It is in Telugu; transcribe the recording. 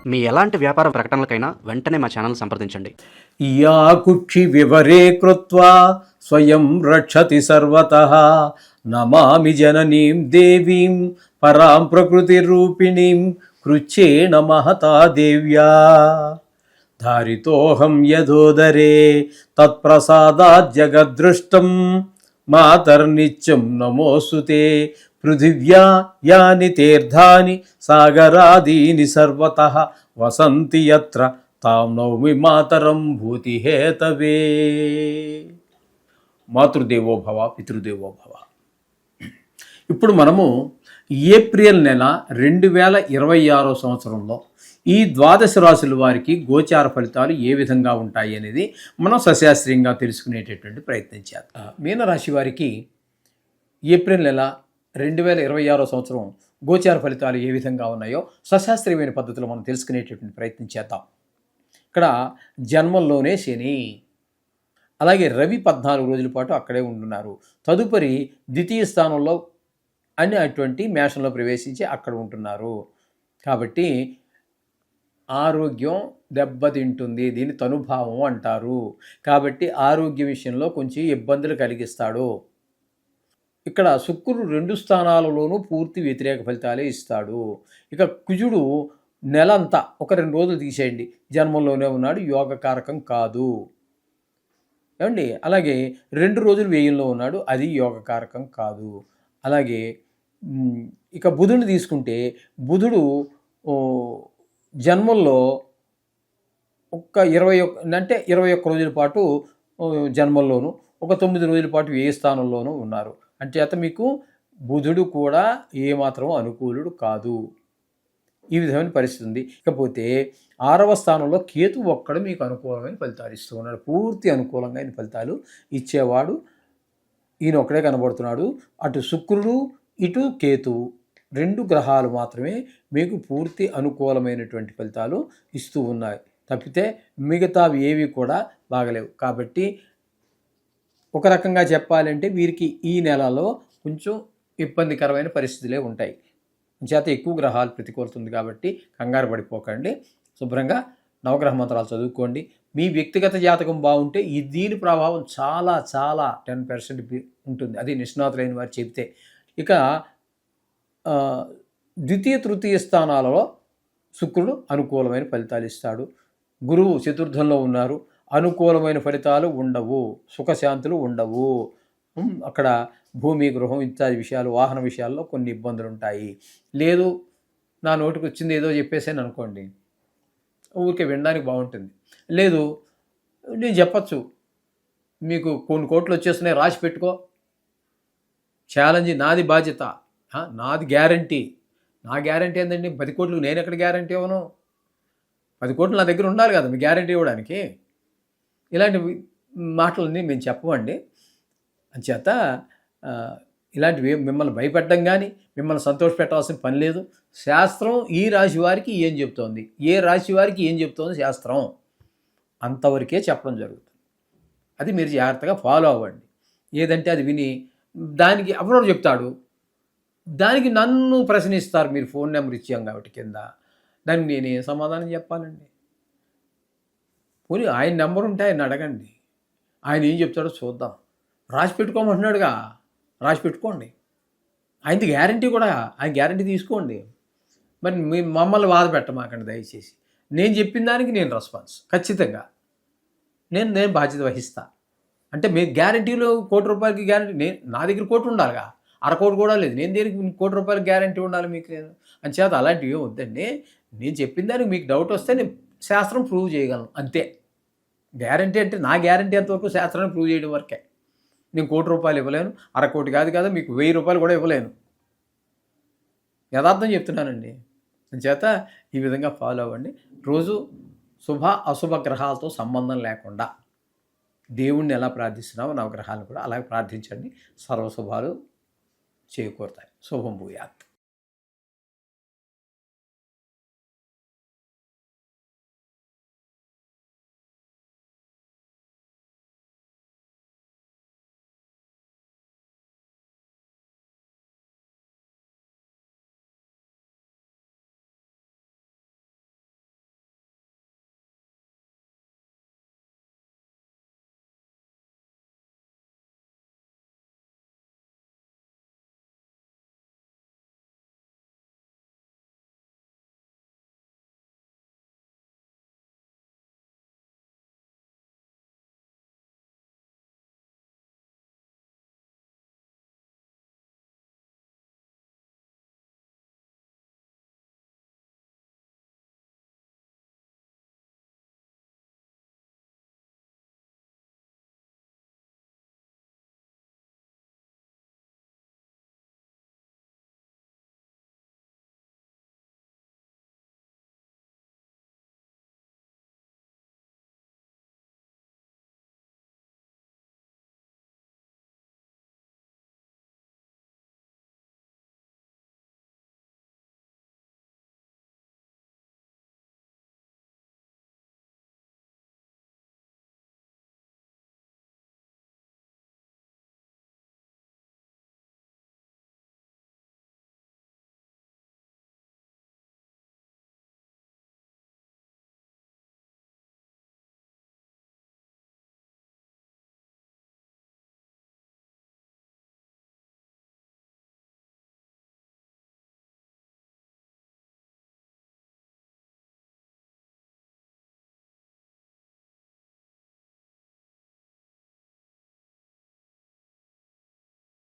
మీ ఎలాంటి వ్యాపార ప్రకటనలకైనా వెంటనే మా ఛానల్ సంప్రదించండి. యా కుక్షి వివరే కృత్వా స్వయం రక్షతి సర్వతః నమామి జననీం దేవీం పరాం ప్రకృతి రూపిణీం కృచ్ఛేణ మహతా దేవ్యా ధారితోహం యథోదరే తత్ప్రసాదాత్ జగద్దృష్టం మాతర్నిత్యం నమోస్తుతే పృథివ్యా యాని తీర్థాని సాగరాదీని సర్వతః వసంతి యత్ర తాం నౌమి మాతరం భూతిహేతవే. మాతృదేవో భవ పితృదేవో భవ. ఇప్పుడు మనము ఏప్రిల్ నెల 2026 సంవత్సరంలో ఈ ద్వాదశ రాశుల వారికి గోచార ఫలితాలు ఏ విధంగా ఉంటాయి అనేది మనం సశాస్త్రీయంగా తెలుసుకునేటటువంటి ప్రయత్నం చేద్దాం. మీనరాశి వారికి ఏప్రిల్ నెల 2026 సంవత్సరం గోచార ఫలితాలు ఏ విధంగా ఉన్నాయో సశాస్త్రీయమైన పద్ధతిలో మనం తెలుసుకునేటటువంటి ప్రయత్నం చేద్దాం. ఇక్కడ జన్మంలోనే శని, అలాగే రవి 14 రోజుల పాటు అక్కడే ఉంటున్నారు. తదుపరి ద్వితీయ స్థానంలో అటువంటి మేషంలో ప్రవేశించి అక్కడ ఉంటున్నారు. కాబట్టి ఆరోగ్యం దెబ్బతింటుంది. దీన్ని తనుభావం అంటారు. కాబట్టి ఆరోగ్య విషయంలో కొంచెం ఇబ్బందులు కలిగిస్తాడు. ఇక్కడ శుక్రుడు 2 స్థానాలలోనూ పూర్తి వ్యతిరేక ఫలితాలే ఇస్తాడు. ఇక కుజుడు నెలంతా ఒక 2 రోజులు తీసేయండి, జన్మంలోనే ఉన్నాడు, యోగకారకం కాదు ఏమండి. అలాగే 2 రోజులు వ్యయంలో ఉన్నాడు, అది యోగకారకం కాదు. అలాగే ఇక బుధుడిని తీసుకుంటే బుధుడు జన్మంలో ఒక 21 రోజుల పాటు జన్మంలోను, ఒక 9 రోజుల పాటు వ్యయ స్థానంలోనూ ఉన్నారు. అంచేత మీకు బుధుడు కూడా ఏమాత్రం అనుకూలుడు కాదు. ఈ విధమైన పరిస్థితి ఉంది. ఇకపోతే 6వ స్థానంలో కేతు ఒక్కడు మీకు అనుకూలమైన ఫలితాలు ఇస్తూ ఉన్నాడు. పూర్తి అనుకూలంగా ఆయన ఫలితాలు ఇచ్చేవాడు ఈయన ఒక్కడే కనబడుతున్నాడు. అటు శుక్రుడు ఇటు కేతువు 2 గ్రహాలు మాత్రమే మీకు పూర్తి అనుకూలమైనటువంటి ఫలితాలు ఇస్తూ ఉన్నాయి. తప్పితే మిగతావి ఏవి కూడా బాగలేవు. కాబట్టి ఒక రకంగా చెప్పాలంటే వీరికి ఈ నెలలో కొంచెం ఇబ్బందికరమైన పరిస్థితులే ఉంటాయి. చేత ఎక్కువ గ్రహాలు ప్రతికూలుతుంది కాబట్టి కంగారు పడిపోకండి. శుభ్రంగా నవగ్రహ మంత్రాలు చదువుకోండి. మీ వ్యక్తిగత జాతకం బాగుంటే దీని ప్రభావం చాలా చాలా 10% ఉంటుంది. అది నిష్ణాతులైన వారు చెబితే. ఇక ద్వితీయ తృతీయ స్థానాలలో శుక్రుడు అనుకూలమైన ఫలితాలు ఇస్తాడు. గురువు చతుర్థంలో ఉన్నారు, అనుకూలమైన ఫలితాలు ఉండవు, సుఖశాంతులు ఉండవు. అక్కడ భూమి గృహం ఇత్యాది విషయాలు, వాహన విషయాల్లో కొన్ని ఇబ్బందులు ఉంటాయి. లేదు నా నోటికి వచ్చింది ఏదో చెప్పేసాను అనుకోండి, ఊరికే వినడానికి బాగుంటుంది. లేదు నేను చెప్పచ్చు, మీకు కొన్ని కోట్లు వచ్చేస్తున్నాయి రాసి పెట్టుకో, ఛాలెంజ్ నాది, బాధ్యత నాది, గ్యారంటీ. నా గ్యారంటీ ఏంటండి? 10 కోట్లు నేను ఎక్కడ గ్యారంటీ ఇవ్వను? 10 కోట్లు నా దగ్గర ఉండాలి కదా మీ గ్యారంటీ ఇవ్వడానికి. ఇలాంటి మాటలన్నీ మేము చెప్పమండి. అంచేత ఇలాంటివి మిమ్మల్ని భయపెట్టడం కానీ మిమ్మల్ని సంతోషపెట్టాల్సిన పని లేదు. శాస్త్రం ఈ రాశి వారికి ఏం చెప్తోంది, ఏ రాశి వారికి ఏం చెప్తోంది శాస్త్రం, అంతవరకే చెప్పడం జరుగుతుంది. అది మీరు జాగ్రత్తగా ఫాలో అవ్వండి. ఏదంటే అది విని దానికి ఎవరో చెప్తాడు, దానికి నన్ను ప్రశ్నిస్తారు. మీరు ఫోన్ నెంబర్ ఇచ్చాం కాబట్టి కింద, దానికి నేను ఏం సమాధానం చెప్పాలండి? పోనీ ఆయన నెంబర్ ఉంటే ఆయన అడగండి, ఆయన ఏం చెప్తాడో చూద్దాం. రాసి పెట్టుకోమంటున్నాడుగా, రాసి పెట్టుకోండి. ఆయనది గ్యారంటీ కూడా, ఆయన గ్యారంటీ తీసుకోండి. మరి మమ్మల్ని బాధ పెట్టమాకండి దయచేసి. నేను చెప్పిన దానికి నేను రెస్పాన్స్ ఖచ్చితంగా నేను బాధ్యత వహిస్తా. అంటే మీ గ్యారంటీలో ₹1,00,00,000 గ్యారంటీ, నా దగ్గర 1,00,00,000 ఉండాలిగా, ₹1,00,00,000 కూడా లేదు. నేను దేనికి ₹1,00,00,000 గ్యారంటీ ఉండాలి మీకు? నేను అంచేత అలాంటివి వద్దండి. నేను చెప్పిన దానికి మీకు డౌట్ వస్తే నేను శాస్త్రం ప్రూవ్ చేయగలను అంతే. గ్యారంటీ అంటే నా గ్యారంటీ ఎంతవరకు శాస్త్రాన్ని ప్రూవ్ చేయడం వరకే. నేను ₹1,00,00,000 ఇవ్వలేను, ₹1,00,00,000 కాదు కదా, మీకు ₹1,000 కూడా ఇవ్వలేను. యథార్థం చెప్తున్నానండి. అంచేత ఈ విధంగా ఫాలో అవ్వండి. రోజు శుభ అశుభ గ్రహాలతో సంబంధం లేకుండా దేవుణ్ణి ఎలా ప్రార్థిస్తున్నామో నవగ్రహాలను కూడా అలాగే ప్రార్థించండి. సర్వశుభాలు చేకూరుతాయి. శుభం భూయాత్.